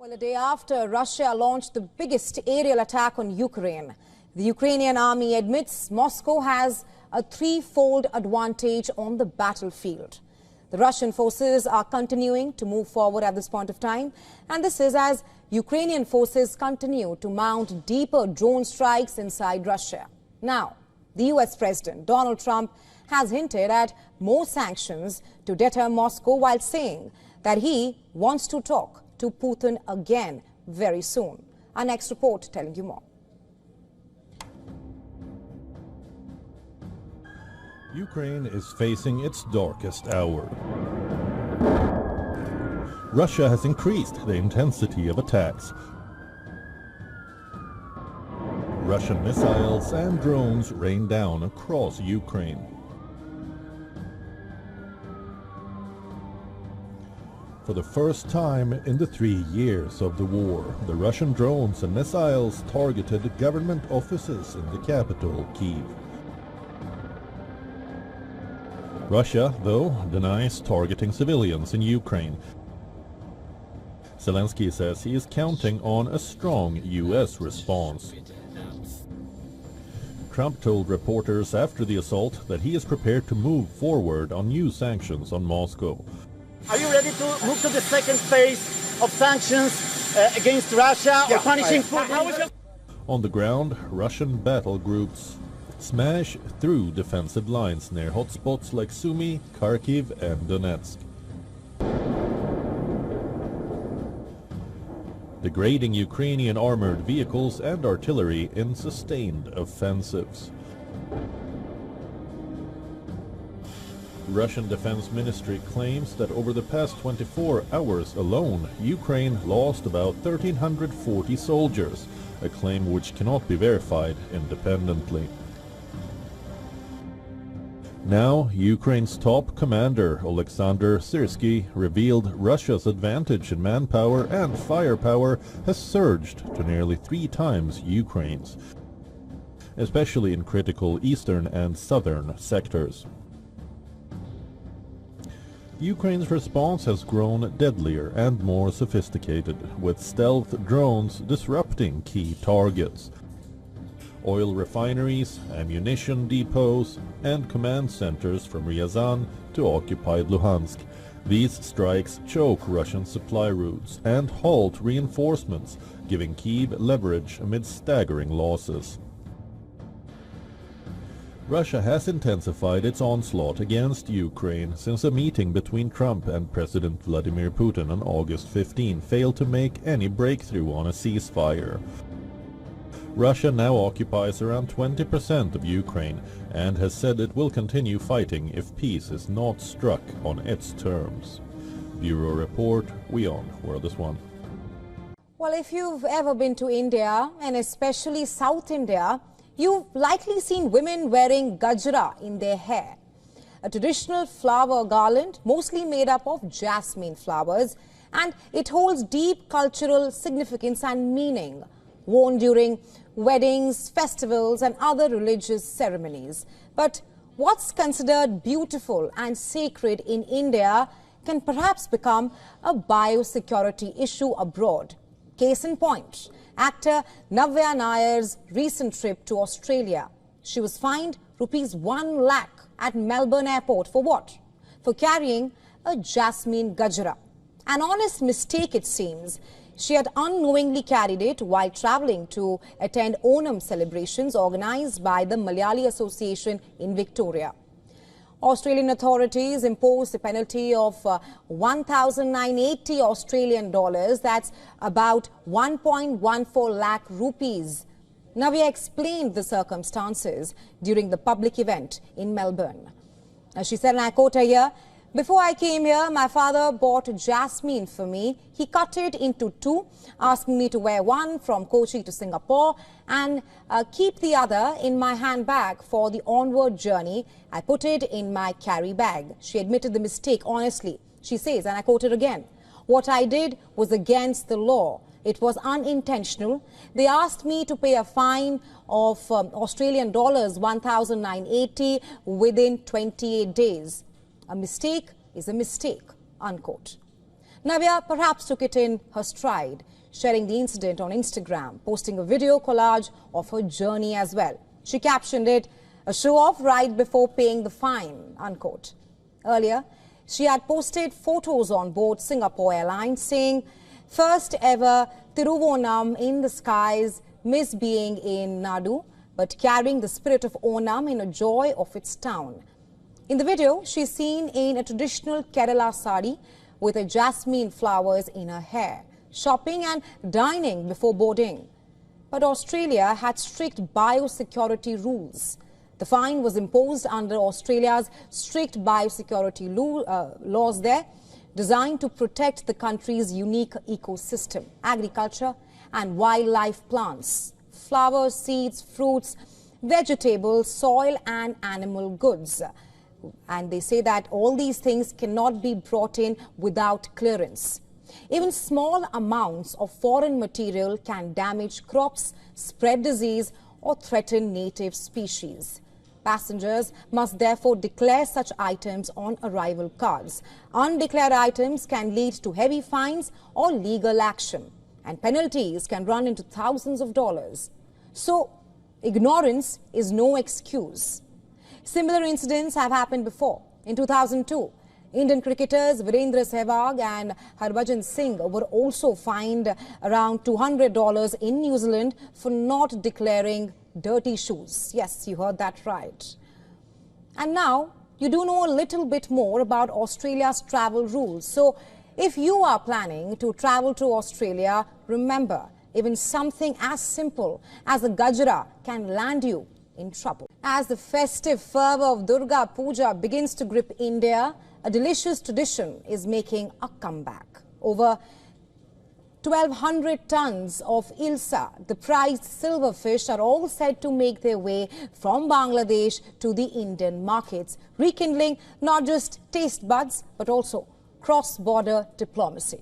Well, a day after Russia launched the biggest aerial attack on Ukraine, the Ukrainian army admits Moscow has a threefold advantage on the battlefield. The Russian forces are continuing to move forward at this point of time, and this is as Ukrainian forces continue to mount deeper drone strikes inside Russia. Now, the US President Donald Trump has hinted at more sanctions to deter Moscow while saying that he wants to talk to Putin again very soon. Our next report telling you more. Ukraine is facing its darkest hour. Russia has increased the intensity of attacks. Russian missiles and drones rain down across Ukraine. For the first time in the 3 years of the war, the Russian drones and missiles targeted government offices in the capital, Kyiv. Russia, though, denies targeting civilians in Ukraine. Zelensky says he is counting on a strong US response. Trump told reporters after the assault that he is prepared to move forward on new sanctions on Moscow. Are you ready to move to the second phase of sanctions against Russia or punishing Putin? On the ground, Russian battle groups smash through defensive lines near hotspots like Sumy, Kharkiv and Donetsk. Degrading Ukrainian armored vehicles and artillery in sustained offensives. Russian Defense Ministry claims that over the past 24 hours alone, Ukraine lost about 1,340 soldiers, a claim which cannot be verified independently. Now, Ukraine's top commander, Oleksandr Syrsky, revealed Russia's advantage in manpower and firepower has surged to nearly 3 times Ukraine's, especially in critical eastern and southern sectors. Ukraine's response has grown deadlier and more sophisticated, with stealth drones disrupting key targets. Oil refineries, ammunition depots, and command centers from Ryazan to occupied Luhansk. These strikes choke Russian supply routes and halt reinforcements, giving Kyiv leverage amid staggering losses. Russia has intensified its onslaught against Ukraine since a meeting between Trump and President Vladimir Putin on August 15 failed to make any breakthrough on a ceasefire. Russia now occupies around 20% of Ukraine and has said it will continue fighting if peace is not struck on its terms. Bureau Report, WION World is One. Well, if you've ever been to India, and especially South India, you've likely seen women wearing gajra in their hair, a traditional flower garland mostly made up of jasmine flowers, and it holds deep cultural significance and meaning, worn during weddings, festivals and other religious ceremonies. But what's considered beautiful and sacred in India can perhaps become a biosecurity issue abroad. Case in point, actor Navya Nair's recent trip to Australia. She was fined ₹1 lakh at Melbourne airport for what? For carrying a jasmine gajra. An honest mistake, it seems. She had unknowingly carried it while travelling to attend Onam celebrations organised by the Malayali Association in Victoria. Australian authorities imposed a penalty of 1,980 Australian dollars, that's about 1.14 lakh rupees. Navya explained the circumstances during the public event in Melbourne. She said, and I quote her here, "Before I came here, my father bought jasmine for me. He cut it into 2, asking me to wear one from Kochi to Singapore and keep the other in my handbag for the onward journey. I put it in my carry bag." She admitted the mistake honestly. She says, and I quote it again, "What I did was against the law. It was unintentional. They asked me to pay a fine of Australian dollars 1,980 within 28 days. A mistake is a mistake," unquote. Navya perhaps took it in her stride, sharing the incident on Instagram, posting a video collage of her journey as well. She captioned it, "A show-off right before paying the fine," unquote. Earlier, she had posted photos on board Singapore Airlines saying, "First ever Thiruvonam in the skies, miss being in Nadu, but carrying the spirit of Onam in a joy of its town." In the video, she's seen in a traditional Kerala sari with a jasmine flowers in her hair, shopping and dining before boarding. But Australia had strict biosecurity rules. The fine was imposed under Australia's strict biosecurity laws there, designed to protect the country's unique ecosystem, agriculture and wildlife plants, flowers, seeds, fruits, vegetables, soil and animal goods. And they say that all these things cannot be brought in without clearance. Even small amounts of foreign material can damage crops, spread disease or threaten native species. Passengers must therefore declare such items on arrival cards. Undeclared items can lead to heavy fines or legal action, and penalties can run into thousands of dollars. So, ignorance is no excuse. Similar incidents have happened before. In 2002, Indian cricketers Virendra Sehwag and Harbhajan Singh were also fined around $200 in New Zealand for not declaring dirty shoes. Yes, you heard that right. And now you do know a little bit more about Australia's travel rules. So if you are planning to travel to Australia, remember, even something as simple as a gajra can land you in trouble. As the festive fervor of Durga Puja begins to grip India, a delicious tradition is making a comeback. Over 1,200 tons of Hilsa, the prized silver fish, are all said to make their way from Bangladesh to the Indian markets, rekindling not just taste buds but also cross-border diplomacy.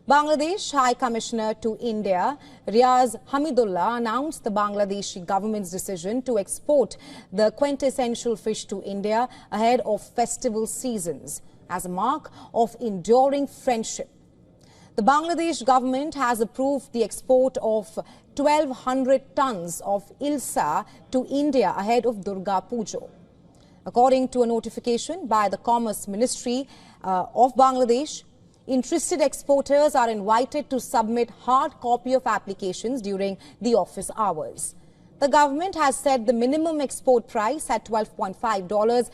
Bangladesh High Commissioner to India, Riaz Hamidullah, announced the Bangladeshi government's decision to export the quintessential fish to India ahead of festival seasons as a mark of enduring friendship. The Bangladesh government has approved the export of 1,200 tons of Hilsa to India ahead of Durga Puja. According to a notification by the Commerce Ministry of Bangladesh, interested exporters are invited to submit hard copy of applications during the office hours. The government has set the minimum export price at $12.5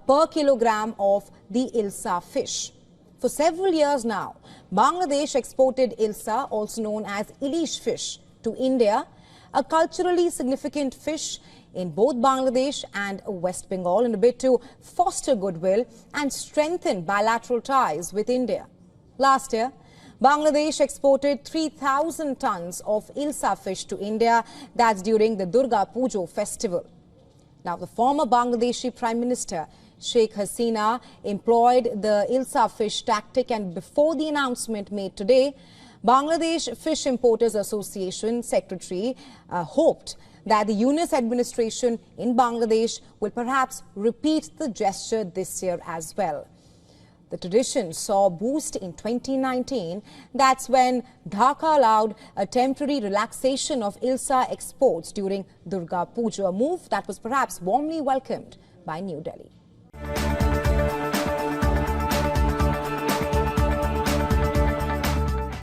per kilogram of the Hilsa fish. For several years now, Bangladesh exported Hilsa, also known as Ilish fish, to India, a culturally significant fish in both Bangladesh and West Bengal, in a bid to foster goodwill and strengthen bilateral ties with India. Last year, Bangladesh exported 3,000 tons of Hilsa fish to India. That's during the Durga Puja festival. Now, the former Bangladeshi Prime Minister Sheikh Hasina employed the Hilsa fish tactic, and before the announcement made today, Bangladesh Fish Importers Association Secretary hoped that the Yunus administration in Bangladesh will perhaps repeat the gesture this year as well. The tradition saw a boost in 2019. That's when Dhaka allowed a temporary relaxation of Hilsa exports during Durga Puja, a move that was perhaps warmly welcomed by New Delhi.